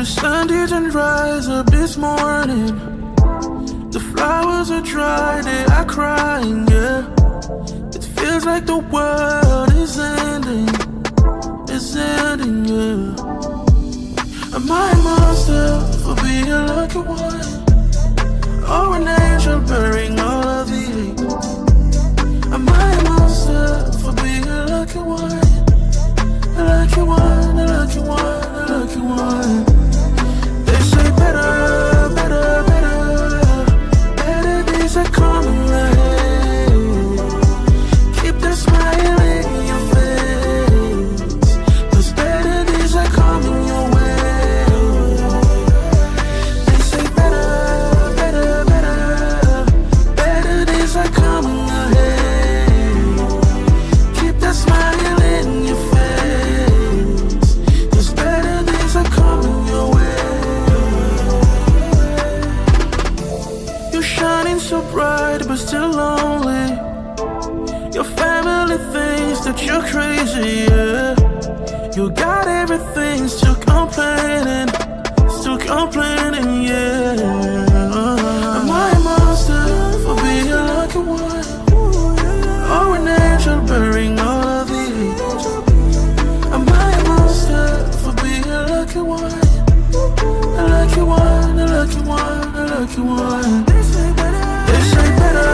The sun didn't rise up this morning. The flowers are dry, they are crying, yeah. It feels like the world is ending, yeah. Am I a monster for being a lucky one? Or an angel bearing all of the hate? Am I a monster for being a lucky one? A lucky one, a lucky one, a lucky one. They say better, better, better. Better days are coming ahead. Keep the smile in your face, 'cause better days are coming your way. They say better, better, better. Better days are coming ahead. Keep the smile in your face, 'cause better days are coming your way. You're shining so bright but still lonely. Your family thinks that you're crazy, yeah. You got everything, still complaining, yeah. Am I a monster for being a lucky one? Or an angel bearing all of the hate? Am I a monster for being a lucky one? A lucky one, a lucky one, a lucky one. They say better,